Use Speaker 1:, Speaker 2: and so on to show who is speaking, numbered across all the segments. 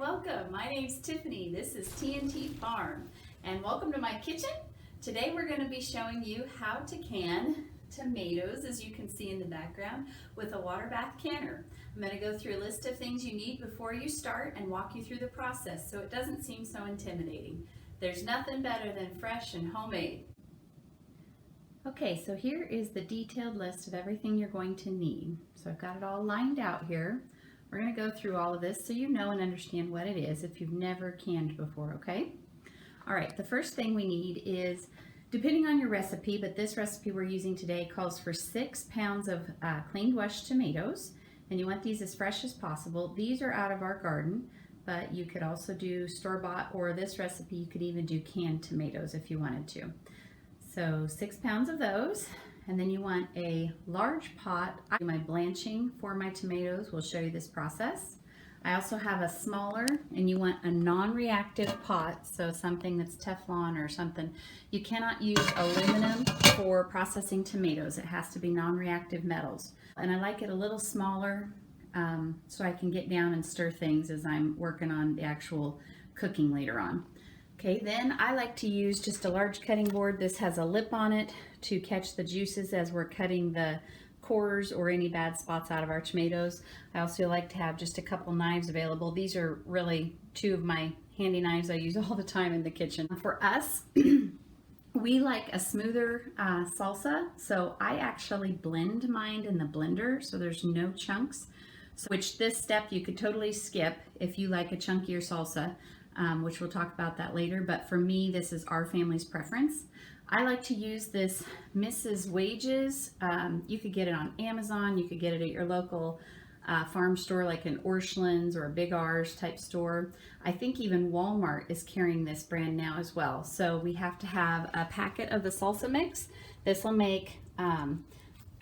Speaker 1: welcome. My name's Tiffany. This is TNT Farm, and welcome to my kitchen. Today we're going to be showing you how to can tomatoes, as you can see in the background, with a water bath canner. I'm going to go through a list of things you need before you start and walk you through the process so it doesn't seem so intimidating. There's nothing better than fresh and homemade. Okay, so here is the detailed list of everything you're going to need. So I've got it all lined out here. We're going to go through all of this so you know and understand what it is if you've never canned before, okay? All right, the first thing we need is, depending on your recipe, but this recipe we're using today calls for 6 pounds of cleaned washed tomatoes, and you want these as fresh as possible. These are out of our garden, but you could also do store-bought, or this recipe you could even do canned tomatoes if you wanted to. So 6 pounds of those. And then you want a large pot. I do my blanching for my tomatoes. We'll show you this process. I also have a smaller, and you want a non-reactive pot, so something that's Teflon or something. You cannot use aluminum for processing tomatoes. It has to be non-reactive metals. And I like it a little smaller so I can get down and stir things as I'm working on the actual cooking later on. Okay, then I like to use just a large cutting board. This has a lip on it to catch the juices as we're cutting the cores or any bad spots out of our tomatoes. I also like to have just a couple knives available. These are really 2 of my handy knives I use all the time in the kitchen. For us, we like a smoother salsa, so I actually blend mine in the blender so there's no chunks. So, which this step you could totally skip if you like a chunkier salsa. Which we'll talk about that later, but for me, this is our family's preference. I like to use this Mrs. Wages. You could get it on Amazon, you could get it at your local farm store like an Orscheln's or a Big R's type store. I think even Walmart is carrying this brand now as well. So we have to have a packet of the salsa mix. This will make, I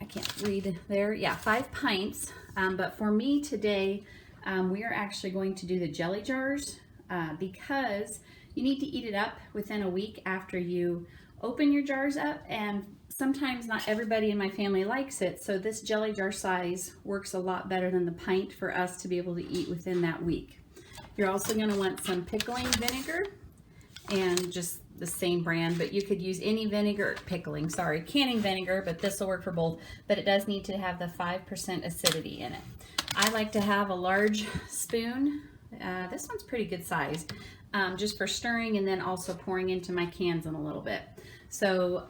Speaker 1: can't read there, yeah, 5 pints. But for me today, we are actually going to do the jelly jars. Because you need to eat it up within a week after you open your jars up, and sometimes not everybody in my family likes it, so this jelly jar size works a lot better than the pint for us to be able to eat within that week. You're also going to want some pickling vinegar, and just the same brand, but you could use any vinegar, canning vinegar, but this will work for both, but it does need to have the 5% acidity in it. I like to have a large spoon. This one's pretty good size, just for stirring and then also pouring into my cans in a little bit. So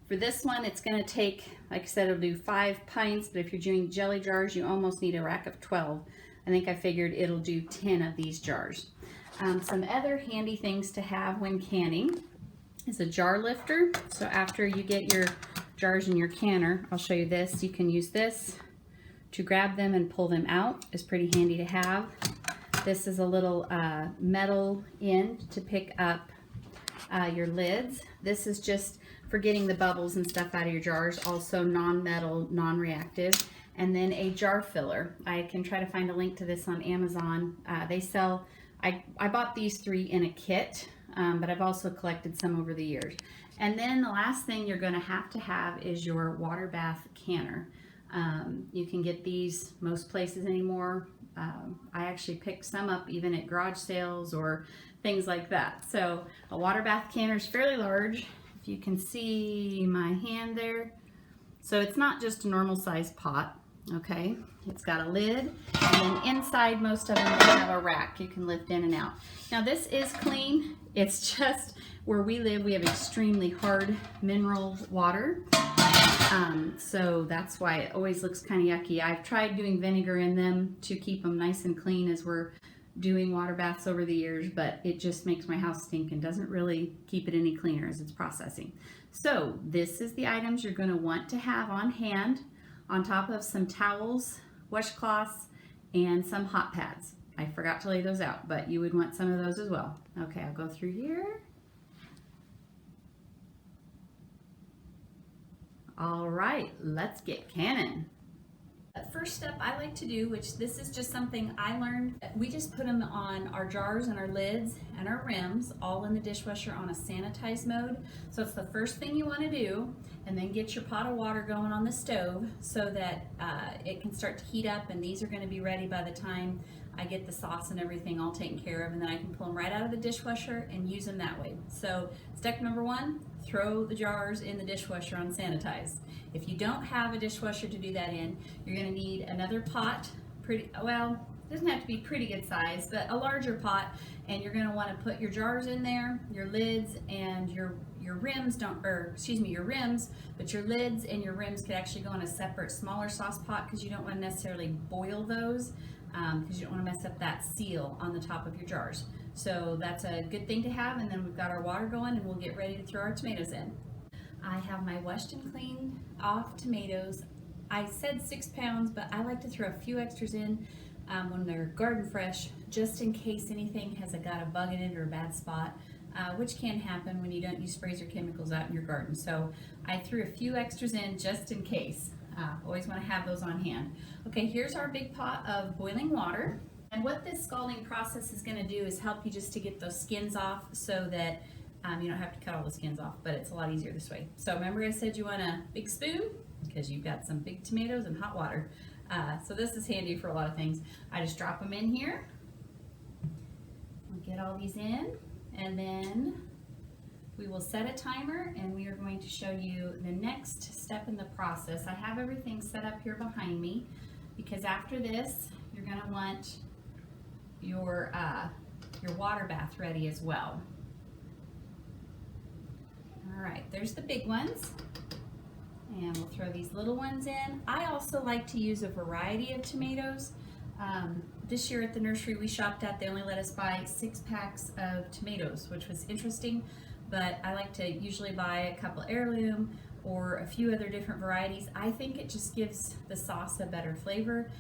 Speaker 1: for this one, it's going to take, like I said, it'll do 5 pints, but if you're doing jelly jars, you almost need a rack of 12. I think I figured it'll do 10 of these jars. Some other handy things to have when canning is a jar lifter. So after you get your jars in your canner, I'll show you this. You can use this to grab them and pull them out. It's pretty handy to have. This is a little metal end to pick up your lids. This is just for getting the bubbles and stuff out of your jars, also non-metal, non-reactive. And then a jar filler. I can try to find a link to this on Amazon. They sell, I bought these 3 in a kit, but I've also collected some over the years. And then the last thing you're gonna to have is your water bath canner. You can get these most places anymore. I actually picked some up even at garage sales or things like that. So a water bath canner is fairly large. If you can see my hand there. So it's not just a normal size pot, okay? It's got a lid, and then inside most of them they have a rack you can lift in and out. Now this is clean. It's just where we live, we have extremely hard mineral water. So that's why it always looks kind of yucky. I've tried doing vinegar in them to keep them nice and clean as we're doing water baths over the years, but it just makes my house stink and doesn't really keep it any cleaner as it's processing. So this is the items you're going to want to have on hand, on top of some towels, washcloths, and some hot pads. I forgot to lay those out, but you would want some of those as well. Okay, I'll go through here. All right, let's get canning. The first step I like to do, which this is just something I learned, we just put them on our jars and our lids and our rims all in the dishwasher on a sanitized mode. So it's the first thing you want to do, and then get your pot of water going on the stove so that it can start to heat up, and these are going to be ready by the time I get the sauce and everything all taken care of, and then I can pull them right out of the dishwasher and use them that way. So step number one, throw the jars in the dishwasher unsanitized. If you don't have a dishwasher to do that in, you're going to need another pot, well, it doesn't have to be pretty good size, but a larger pot, and you're going to want to put your jars in there, your lids, and your rims your rims, but your lids and your rims could actually go in a separate smaller sauce pot, because you don't want to necessarily boil those, because you don't want to mess up that seal on the top of your jars. So that's a good thing to have. And then we've got our water going, and we'll get ready to throw our tomatoes in. I have my washed and cleaned off tomatoes. I said 6 pounds, but I like to throw a few extras in when they're garden fresh, just in case anything has got a bug in it or a bad spot, which can happen when you don't use sprays or chemicals out in your garden. So I threw a few extras in just in case. Always want to have those on hand. Okay, here's our big pot of boiling water. And what this scalding process is going to do is help you just to get those skins off, so that you don't have to cut all the skins off, but it's a lot easier this way. So remember I said you want a big spoon, because you've got some big tomatoes and hot water. So this is handy for a lot of things. I just drop them in here. We'll get all these in, and then we will set a timer, and we are going to show you the next step in the process. I have everything set up here behind me, because after this, you're going to want your water bath ready as well. All right, there's the big ones, and we'll throw these little ones in. I also like to use a variety of tomatoes. This year at the nursery we shopped at, they only let us buy 6 packs of tomatoes, which was interesting, but I like to usually buy a couple heirloom or a few other different varieties. I think it just gives the sauce a better flavor.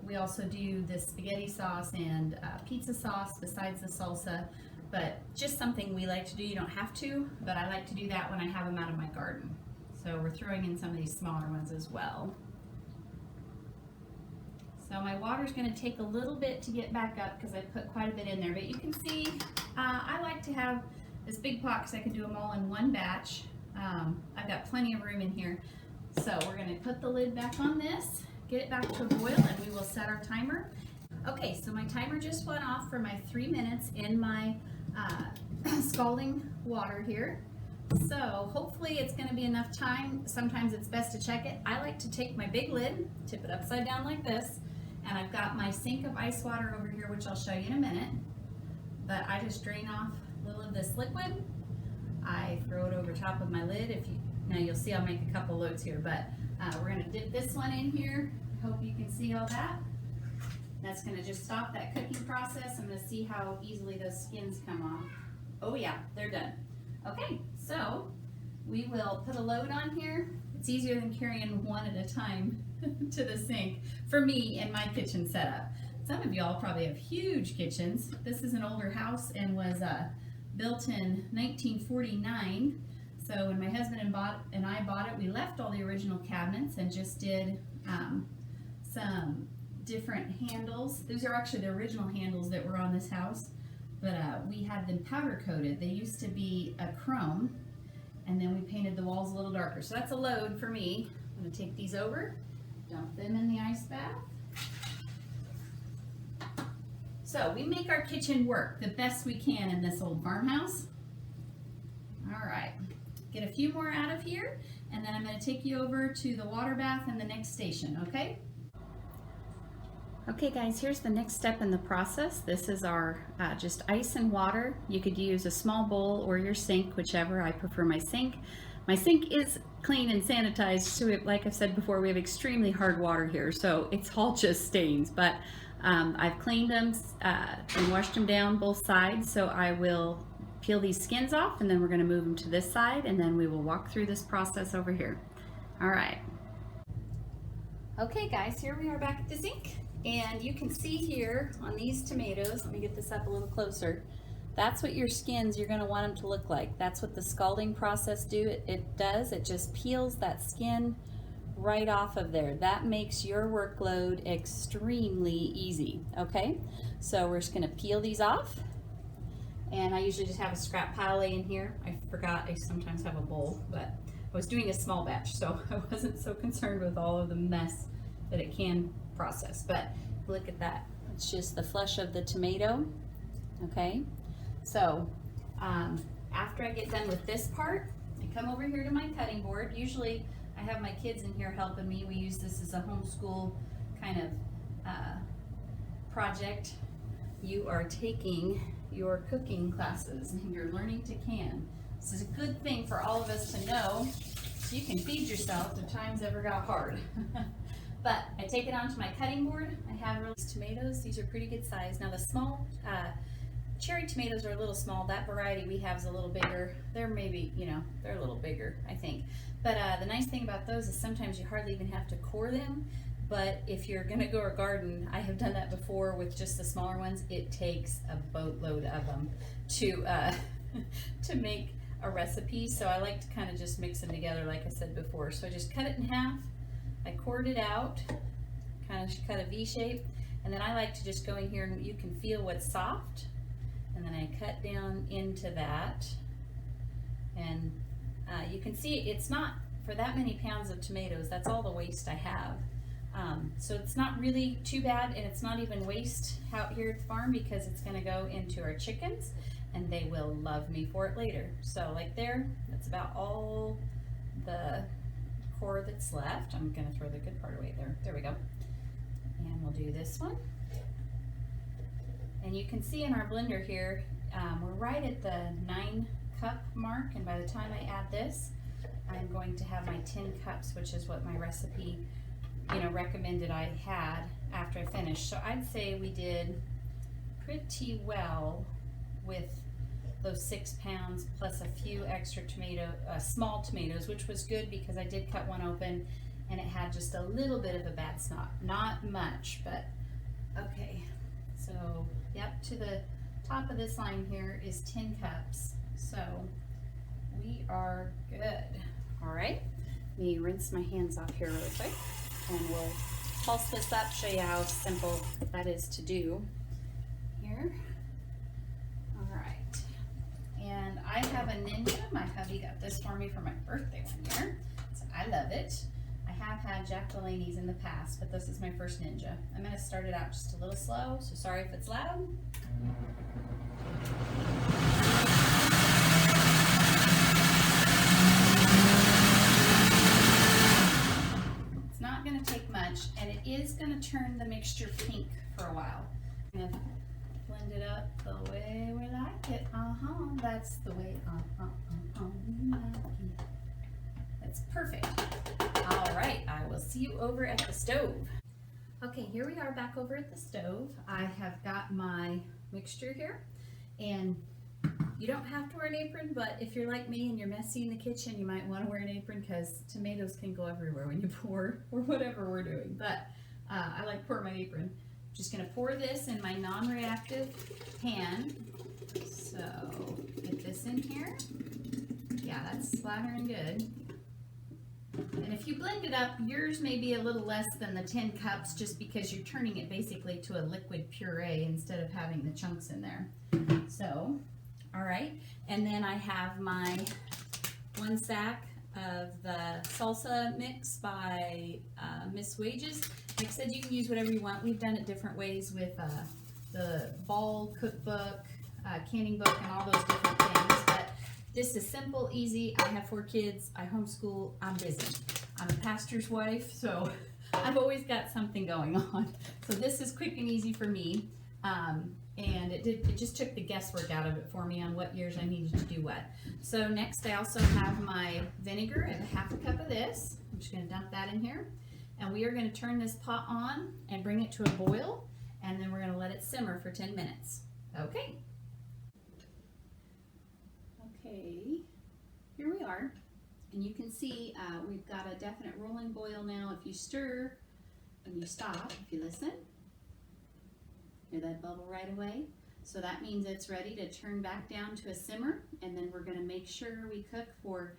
Speaker 1: We also do the spaghetti sauce and pizza sauce besides the salsa, but just something we like to do. You don't have to, but I like to do that when I have them out of my garden. So we're throwing in some of these smaller ones as well. So my water's going to take a little bit to get back up, because I put quite a bit in there, but you can see I like to have this big pot because I can do them all in one batch. I've got plenty of room in here. So we're going to put the lid back on this, get it back to a boil, and we will set our timer. Okay, so my timer just went off for my 3 minutes in my scalding water here. So hopefully it's going to be enough time. Sometimes it's best to check it. I like to take my big lid, tip it upside down like this, and I've got my sink of ice water over here, which I'll show you in a minute. But I just drain off a little of this liquid. I throw it over top of my lid. Now you'll see I'll make a couple loads here, but we're going to dip this one in here. Hope you can see all that. That's going to just stop that cooking process. I'm going to see how easily those skins come off. Oh yeah, they're done. Okay, so we will put a load on here. It's easier than carrying one at a time to the sink for me in my kitchen setup. Some of y'all probably have huge kitchens. This is an older house and was built in 1949. So when my husband and I bought it, we left all the original cabinets and just did some different handles. These are actually the original handles that were on this house, but we had them powder coated. They used to be a chrome, and then we painted the walls a little darker. So that's a load for me. I'm going to take these over, dump them in the ice bath. So we make our kitchen work the best we can in this old farmhouse. All right, get a few more out of here, and then I'm going to take you over to the water bath and the next station, okay? Okay guys, here's the next step in the process. This is our just ice and water. You could use a small bowl or your sink, whichever. I prefer my sink. My sink is clean and sanitized, so like I've said before, we have extremely hard water here, so it's all just stains, but I've cleaned them and washed them down both sides, so I will peel these skins off, and then we're going to move them to this side, and then we will walk through this process over here. All right. Okay guys, here we are back at the sink. And you can see here on these tomatoes, let me get this up a little closer, that's what your skins, you're going to want them to look like. That's what the scalding process does. It just peels that skin right off of there. That makes your workload extremely easy, okay? So we're just going to peel these off. And I usually just have a scrap pile in here. I forgot I sometimes have a bowl, but I was doing a small batch, so I wasn't so concerned with all of the mess that it can process. But look at that, It's just the flesh of the tomato. Okay, so after I get done with this part, I come over here to my cutting board. Usually I have my kids in here helping me. We use this as a homeschool kind of project. You are taking your cooking classes and you're learning to can. This is a good thing for all of us to know so you can feed yourself if times ever got hard. But I take it onto my cutting board. I have really tomatoes. These are pretty good size. Now the small cherry tomatoes are a little small. That variety we have is a little bigger. They're maybe, they're a little bigger, I think. But the nice thing about those is sometimes you hardly even have to core them. But if you're gonna go a garden, I have done that before with just the smaller ones. It takes a boatload of them to to make a recipe. So I like to kind of just mix them together, like I said before. So I just cut it in half. I cored it out, kind of cut a V shape, and then I like to just go in here and you can feel what's soft, and then I cut down into that, and you can see it's not for that many pounds of tomatoes. That's all the waste I have. So it's not really too bad, and it's not even waste out here at the farm because it's going to go into our chickens, and they will love me for it later. So like there, that's about all the core that's left. I'm going to throw the good part away there. There we go. And we'll do this one. And you can see in our blender here, we're right at the 9-cup mark, and by the time I add this, I'm going to have my 10 cups, which is what my recipe recommended I had after I finished. So I'd say we did pretty well with those 6 pounds plus a few extra small tomatoes, which was good because I did cut one open and it had just a little bit of a bad snot. Not much, but okay. So yep, to the top of this line here is 10 cups. So we are good. All right, let me rinse my hands off here really quick, and we'll pulse this up, show you how simple that is to do here. All right, and I have a Ninja. My hubby got this for me for my birthday one year, so I love it. I have had Jack Delaney's in the past, but this is my first Ninja. I'm gonna start it out just a little slow, so sorry if it's loud. Not going to take much, and it is going to turn the mixture pink for a while. I'm going to blend it up the way we like it. That's the way we like it. That's perfect. All right, I will see you over at the stove. Okay, here we are back over at the stove. I have got my mixture here, and you don't have to wear an apron, but if you're like me and you're messy in the kitchen, you might want to wear an apron because tomatoes can go everywhere when you pour or whatever we're doing. But I like to pour my apron. I'm just going to pour this in my non-reactive pan. So get this in here. Yeah, that's splattering good. And if you blend it up, yours may be a little less than the 10 cups just because you're turning it basically to a liquid puree instead of having the chunks in there. So all right, and then I have my 1 sack of the salsa mix by Miss Wages. Like I said, you can use whatever you want. We've done it different ways with the Ball cookbook, canning book, and all those different things. But this is simple, easy. I have 4 kids. I homeschool. I'm busy. I'm a pastor's wife, so I've always got something going on. So this is quick and easy for me. And it just took the guesswork out of it for me on what years I needed to do what. So next I also have my vinegar and 1/2 cup of this. I'm just going to dump that in here. And we are going to turn this pot on and bring it to a boil, and then we're going to let it simmer for 10 minutes. Okay. Okay, here we are. And you can see we've got a definite rolling boil now. If you stir and you stop, if you listen, hear that bubble right away? So that means it's ready to turn back down to a simmer, and then we're going to make sure we cook for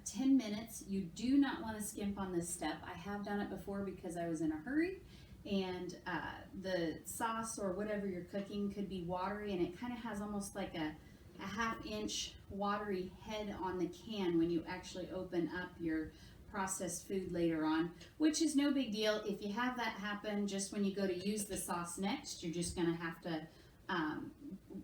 Speaker 1: 10 minutes. You do not want to skimp on this step. I have done it before because I was in a hurry, and the sauce or whatever you're cooking could be watery, and it kind of has almost like a 1/2 inch watery head on the can when you actually open up your processed food later on, which is no big deal. If you have that happen just when you go to use the sauce next, you're just going to have to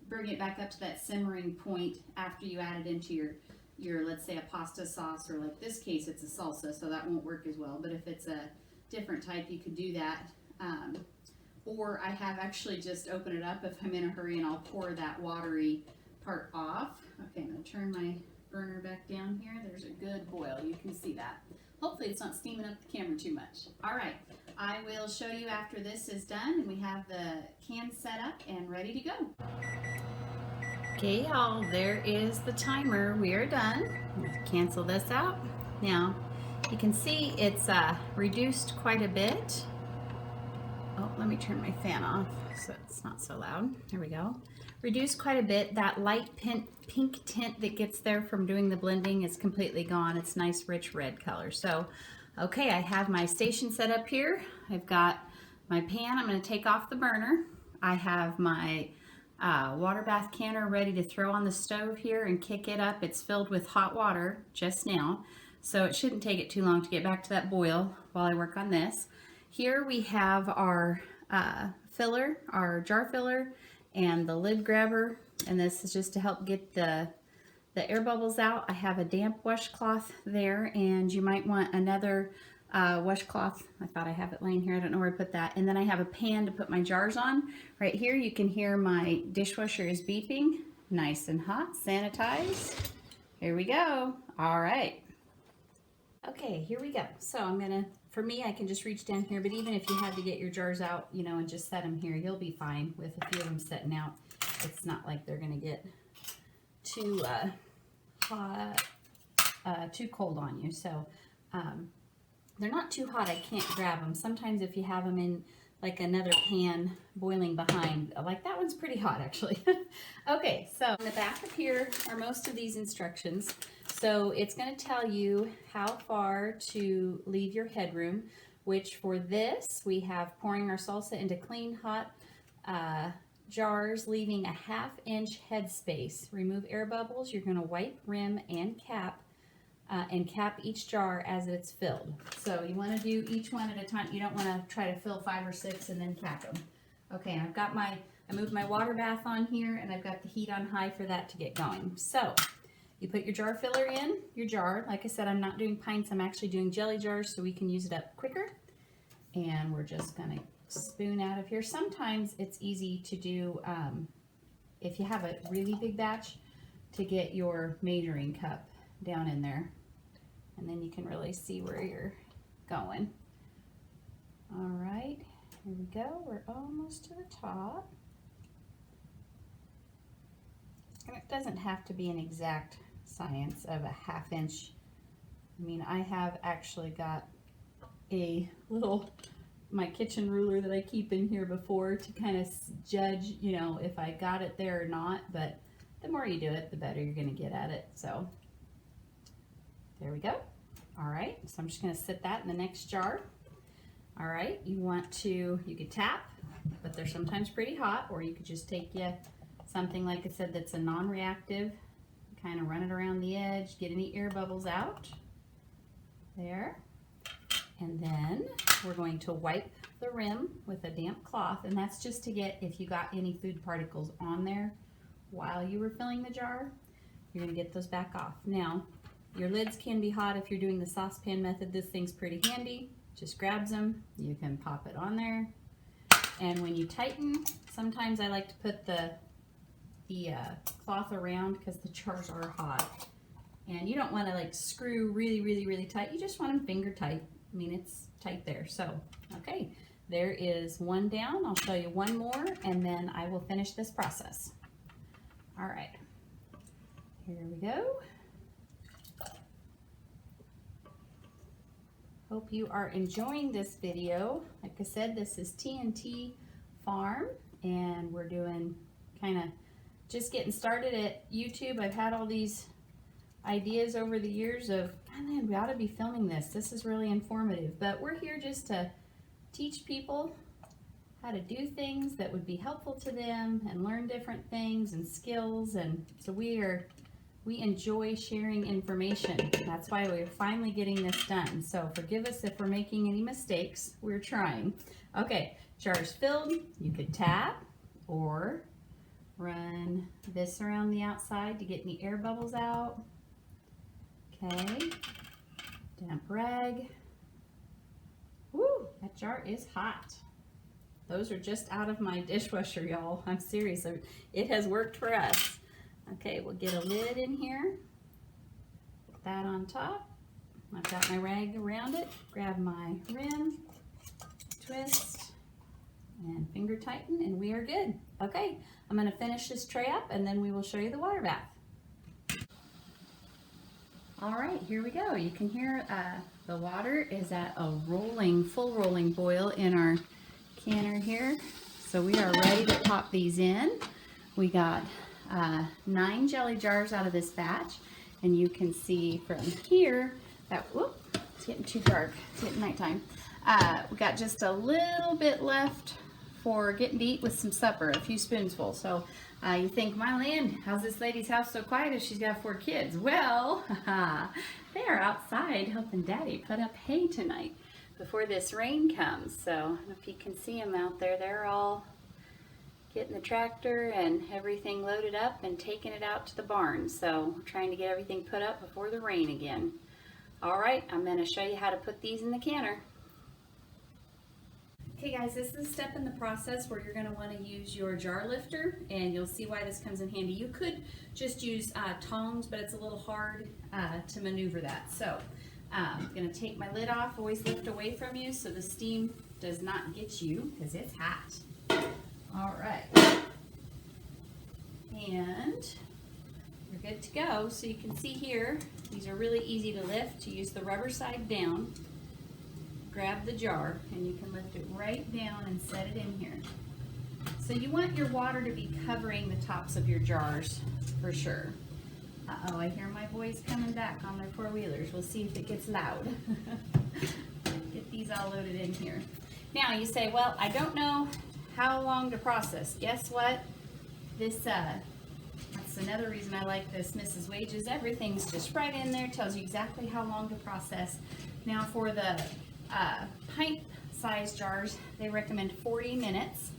Speaker 1: bring it back up to that simmering point after you add it into your let's say a pasta sauce, or like this case it's a salsa, so that won't work as well. But if it's a different type, you could do that. Or I have actually just opened it up if I'm in a hurry, and I'll pour that watery part off. Okay, I'm going to turn my burner back down here. There's a good boil. You can see that. Hopefully it's not steaming up the camera too much. All right, I will show you after this is done and we have the can set up and ready to go. Okay, y'all, there is the timer. We are done. Let's cancel this out. Now, you can see it's reduced quite a bit. Oh, let me turn my fan off so it's not so loud. There we go. Reduced quite a bit. That light pink tint that gets there from doing the blending is completely gone. It's nice, rich red color. So, okay, I have my station set up here. I've got my pan. I'm going to take off the burner. I have my water bath canner ready to throw on the stove here and kick it up. It's filled with hot water just now, so it shouldn't take it too long to get back to that boil while I work on this. Here we have our filler, our jar filler, and the lid grabber, and this is just to help get the air bubbles out. I have a damp washcloth there, and you might want another washcloth. I thought I have it laying here. I don't know where I put that. And then I have a pan to put my jars on. Right here you can hear my dishwasher is beeping. Nice and hot, sanitized. Here we go. All right. Okay, here we go. So I'm gonna, for me, I can just reach down here, but even if you had to get your jars out, you know, and just set them here, you'll be fine with a few of them sitting out. It's not like they're gonna get too hot, too cold on you. So they're not too hot, I can't grab them. Sometimes if you have them in like another pan boiling behind, like that one's pretty hot actually. Okay, so in the back of here are most of these instructions. So it's going to tell you how far to leave your headroom, which for this we have pouring our salsa into clean hot jars, leaving a 1/2 inch head space. Remove air bubbles. You're going to wipe rim and cap each jar as it's filled. So you want to do each one at a time. You don't want to try to fill 5 or 6 and then cap them. Okay, I've got I moved my water bath on here, and I've got the heat on high for that to get going. So you put your jar filler in your jar. Like I said, I'm not doing pints, I'm actually doing jelly jars so we can use it up quicker. And we're just gonna spoon out of here. Sometimes it's easy to do, if you have a really big batch, to get your measuring cup down in there. And then you can really see where you're going. All right, here we go. We're almost to the top. And it doesn't have to be an exact science of a 1/2 inch. I mean, I have actually got a my kitchen ruler that I keep in here before to kind of judge, you know, if I got it there or not. But the more you do it, the better you're going to get at it. So there we go. All right, so I'm just going to sit that in the next jar. All right, you could tap, but they're sometimes pretty hot, or you could just take something, like I said, that's a non-reactive, kind of run it around the edge, get any air bubbles out there. And then we're going to wipe the rim with a damp cloth, and that's just to get, if you got any food particles on there while you were filling the jar, you're going to get those back off. Now, your lids can be hot if you're doing the saucepan method. This thing's pretty handy. Just grabs them, you can pop it on there. And when you tighten, sometimes I like to put the cloth around because the jars are hot. And you don't want to like screw really, really, really tight. You just want them finger tight. I mean, it's tight there. So, okay, there is one down. I'll show you one more, and then I will finish this process. All right, here we go. Hope you are enjoying this video. Like I said, this is T&T Farm, and we're doing kind of just getting started at YouTube. I've had all these ideas over the years of, man, we ought to be filming this. This is really informative. But we're here just to teach people how to do things that would be helpful to them and learn different things and skills. And so we are we enjoy sharing information. That's why we're finally getting this done. So forgive us if we're making any mistakes. We're trying. Okay, jar's filled. You could tap or run this around the outside to get any air bubbles out. Okay, damp rag. Woo, that jar is hot. Those are just out of my dishwasher, y'all. I'm serious. It has worked for us. Okay, we'll get a lid in here. Put that on top. I've got my rag around it. Grab my rim, twist, and finger tighten, and we are good. Okay, I'm going to finish this tray up, and then we will show you the water bath. All right, here we go. You can hear the water is at a full rolling boil in our canner here. So we are ready to pop these in. We got 9 jelly jars out of this batch, and you can see from here that, whoop, it's getting too dark, it's getting nighttime. We got just a little bit left for getting to eat with some supper, a few spoonfuls. So you think, my land, how's this lady's house so quiet if she's got 4 kids? Well, they are outside helping Daddy put up hay tonight before this rain comes. So I don't know if you can see them out there. They're all getting the tractor and everything loaded up and taking it out to the barn. So we're trying to get everything put up before the rain again. All right, I'm going to show you how to put these in the canner. Okay guys, this is a step in the process where you're going to want to use your jar lifter, and you'll see why this comes in handy. You could just use tongs, but it's a little hard to maneuver that. So I'm going to take my lid off, always lift away from you so the steam does not get you because it's hot. All right, and you're good to go. So you can see here, these are really easy to lift. To use the rubber side down, grab the jar, and you can lift it right down and set it in here. So you want your water to be covering the tops of your jars for sure. Uh-oh, I hear my boys coming back on their 4-wheelers. We'll see if it gets loud. Get these all loaded in here. Now you say, well, I don't know how long to process. Guess what? That's another reason I like this Mrs. Wages. Everything's just right in there, tells you exactly how long to process. Now for the pint size jars, they recommend 40 minutes,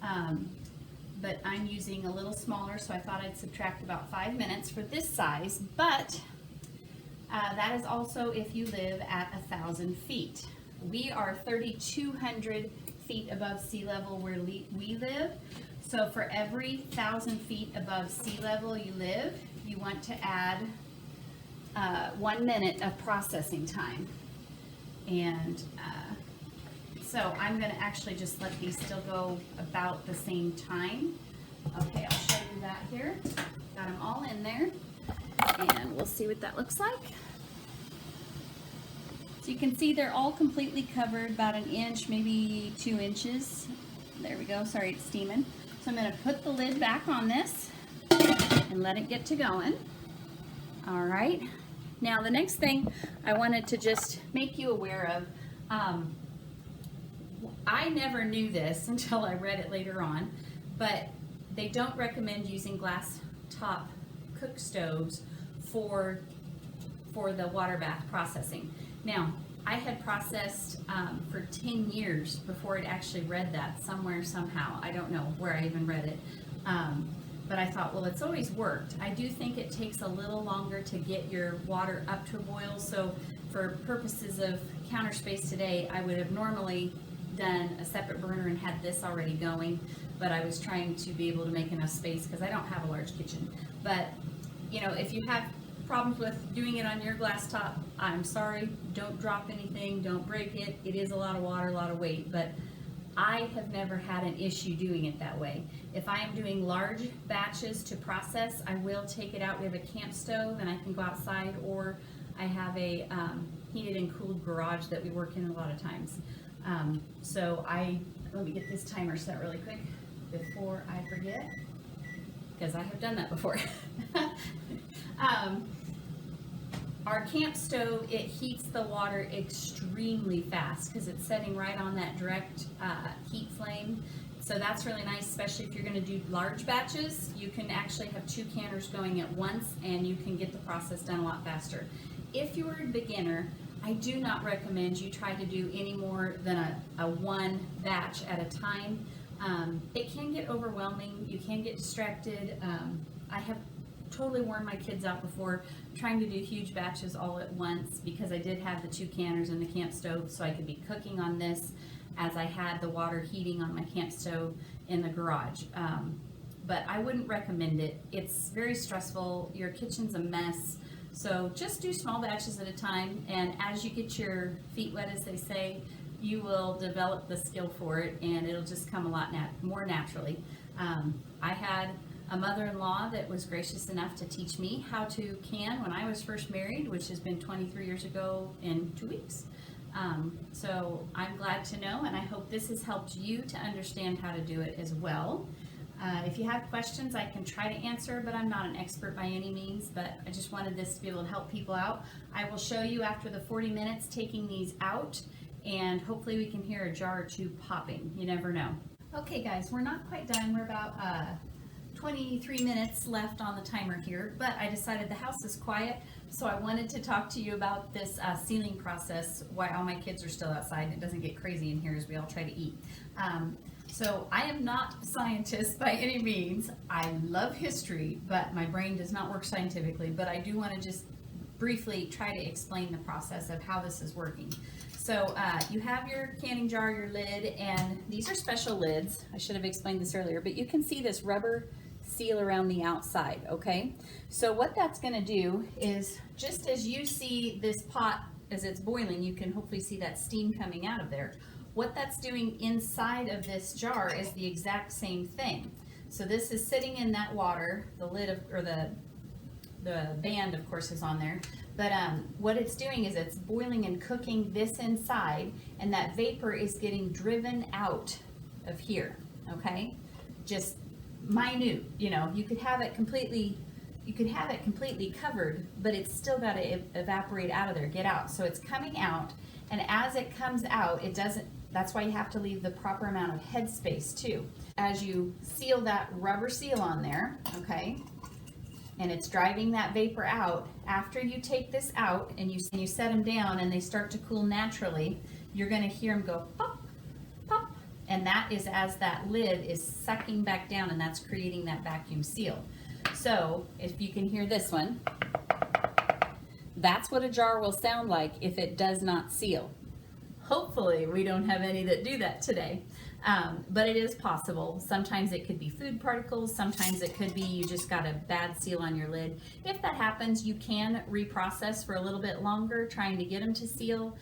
Speaker 1: but I'm using a little smaller, so I thought I'd subtract about 5 minutes for this size, but that is also if you live at 1,000 feet. We are 3,200 feet above sea level where we live. So for every 1,000 feet above sea level you live, you want to add 1 minute of processing time. And so I'm going to actually just let these still go about the same time. Okay, I'll show you that here. Got them all in there, and we'll see what that looks like. So you can see they're all completely covered, about 1 inch, maybe 2 inches. There we go, sorry, it's steaming. So I'm going to put the lid back on this and let it get to going. All right. Now the next thing I wanted to just make you aware of, I never knew this until I read it later on, but they don't recommend using glass top cook stoves for the water bath processing. Now, I had processed for 10 years before it actually read that somewhere, somehow. I don't know where I even read it. But I thought, well, it's always worked. I do think it takes a little longer to get your water up to a boil. So for purposes of counter space today, I would have normally done a separate burner and had this already going. But I was trying to be able to make enough space because I don't have a large kitchen. But, you know, if you have problems with doing it on your glass top, I'm sorry, don't drop anything, don't break it. It is a lot of water, a lot of weight, but I have never had an issue doing it that way. If I am doing large batches to process, I will take it out. We have a camp stove and I can go outside, or I have a heated and cooled garage that we work in a lot of times. Let me get this timer set really quick before I forget, because I have done that before. Our camp stove, it heats the water extremely fast because it's setting right on that direct heat flame So that's really nice, especially if you're going to do large batches. You can actually have 2 canners going at once and you can get the process done a lot faster. If you are a beginner, I do not recommend you try to do any more than a 1 batch at a time. It can get overwhelming. You can get distracted. I have totally worn my kids out before trying to do huge batches all at once, because I did have the 2 canners and the camp stove, so I could be cooking on this as I had the water heating on my camp stove in the garage. But I wouldn't recommend it. It's very stressful. Your kitchen's a mess. So just do small batches at a time, and as you get your feet wet, as they say, you will develop the skill for it, and it'll just come a lot more naturally. I had a mother-in-law that was gracious enough to teach me how to can when I was first married, which has been 23 years ago in 2 weeks. So I'm glad to know, and I hope this has helped you to understand how to do it as well. If you have questions, I can try to answer, but I'm not an expert by any means, but I just wanted this to be able to help people out. I will show you after the 40 minutes taking these out, and hopefully we can hear a jar or 2 popping. You never know. Okay guys, we're not quite done. We're about 23 minutes left on the timer here, but I decided the house is quiet, so I wanted to talk to you about this sealing process while all my kids are still outside and it doesn't get crazy in here as we all try to eat. So I am not a scientist by any means. I love history, but my brain does not work scientifically, but I do want to just briefly try to explain the process of how this is working. So you have your canning jar, your lid, and these are special lids. I should have explained this earlier, but you can see this rubber seal around the outside, okay? So what that's going to do is, just as you see this pot as it's boiling, you can hopefully see that steam coming out of there. What that's doing inside of this jar is the exact same thing. So this is sitting in that water, the lid of, or the band of course is on there, but what it's doing is it's boiling and cooking this inside, and that vapor is getting driven out of here, okay? Just minute, you know, you could have it completely covered, but it's still got to evaporate out of there, get out. So it's coming out, and as it comes out, it doesn't, that's why you have to leave the proper amount of headspace too. As you seal that rubber seal on there, okay, and it's driving that vapor out, after you take this out and you set them down and they start to cool naturally, you're going to hear them go pop, pop, and that is as that lid is sucking back down, and that's creating that vacuum seal. So if you can hear this one, that's what a jar will sound like if it does not seal. Hopefully we don't have any that do that today, but it is possible. Sometimes it could be food particles, sometimes it could be you just got a bad seal on your lid. If that happens, you can reprocess for a little bit longer trying to get them to seal.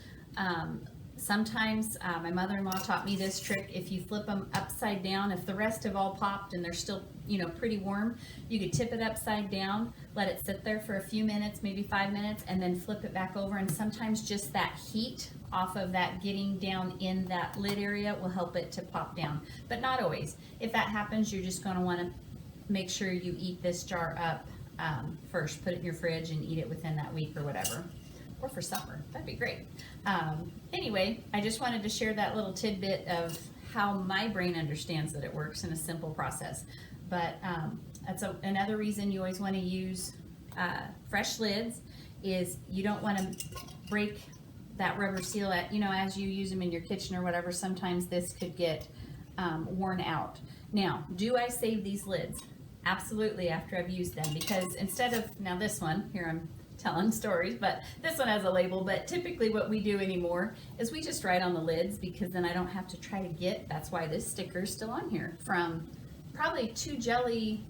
Speaker 1: Sometimes my mother-in-law taught me this trick. If you flip them upside down, if the rest have all popped and they're still, you know, pretty warm, you could tip it upside down, let it sit there for a few minutes, maybe 5 minutes, and then flip it back over. And sometimes just that heat off of that getting down in that lid area will help it to pop down, but not always. If that happens, you're just going to want to make sure you eat this jar up first. Put it in your fridge and eat it within that week or whatever. Or for supper, that'd be great. Anyway, I just wanted to share that little tidbit of how my brain understands that it works in a simple process. But that's another reason you always want to use fresh lids, is you don't want to break that rubber seal at, you know, as you use them in your kitchen or whatever. Sometimes this could get worn out. Now, do I save these lids? Absolutely, after I've used them, because instead of, now this one, here I'm telling stories, but this one has a label, but typically what we do anymore is we just write on the lids, because then I don't have to try to get, that's why this sticker is still on here, from probably 2 jelly,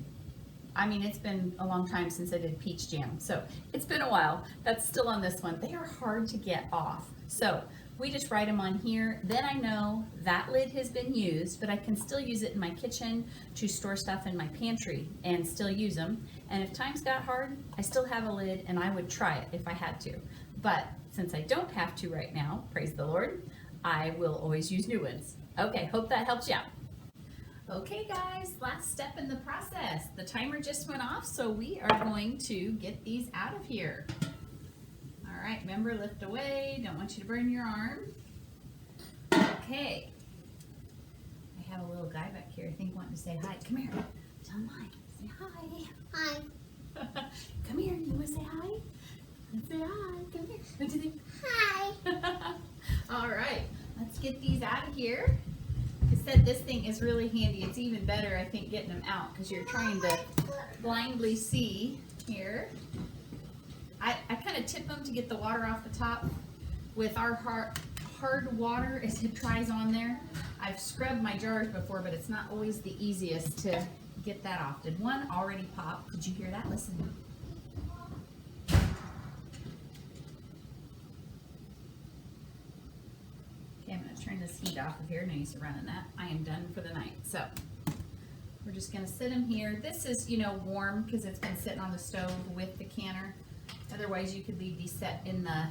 Speaker 1: I mean, it's been a long time since I did peach jam, so it's been a while. That's still on this one. They are hard to get off, so we just write them on here. Then I know that lid has been used, but I can still use it in my kitchen to store stuff in my pantry and still use them. And if times got hard, I still have a lid, and I would try it if I had to. But since I don't have to right now, praise the Lord, I will always use new ones. Okay, hope that helps you out. Okay guys, last step in the process. The timer just went off, so we are going to get these out of here. All right, remember, lift away. Don't want you to burn your arm. Okay. I have a little guy back here, I think, wanting to say hi. Come here. Tell him hi. Say hi.
Speaker 2: Hi.
Speaker 1: Come here. You want to say hi? Let's say hi. Come here. What do you think?
Speaker 2: Hi.
Speaker 1: All right. Let's get these out of here. Like I said, this thing is really handy. It's even better, I think, getting them out because you're trying to blindly see here. I kind of tip them to get the water off the top. With our hard water as it dries on there, I've scrubbed my jars before, but it's not always the easiest to get that off. Did one already pop? Did you hear that? Listen. Okay, I'm going to turn this heat off of here. No use of running that. I am done for the night. So we're just going to sit them here. This is, warm because it's been sitting on the stove with the canner. Otherwise, you could leave these set in the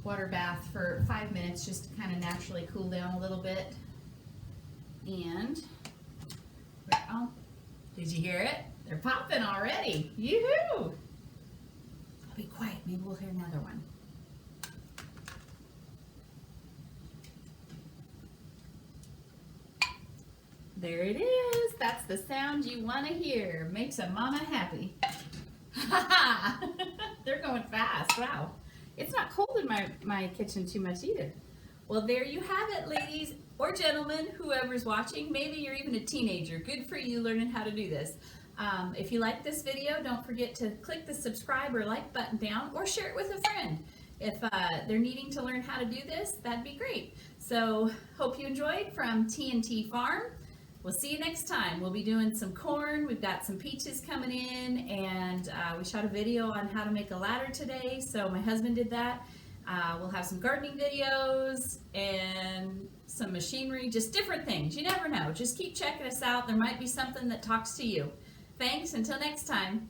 Speaker 1: water bath for 5 minutes just to kind of naturally cool down a little bit. And, oh, did you hear it? They're popping already. Yoo-hoo! I'll be quiet. Maybe we'll hear another one. There it is. That's the sound you want to hear. Makes a mama happy. They're going fast. Wow. It's not cold in my kitchen too much either. Well, there you have it, ladies or gentlemen, whoever's watching. Maybe you're even a teenager. Good for you learning how to do this. If you like this video, don't forget to click the subscribe or like button down or share it with a friend. If they're needing to learn how to do this, that'd be great. So, hope you enjoyed from T&T Farm. We'll see you next time. We'll be doing some corn. We've got some peaches coming in, and we shot a video on how to make a ladder today. So my husband did that. We'll have some gardening videos and some machinery, just different things. You never know. Just keep checking us out. There might be something that talks to you. Thanks. Until next time.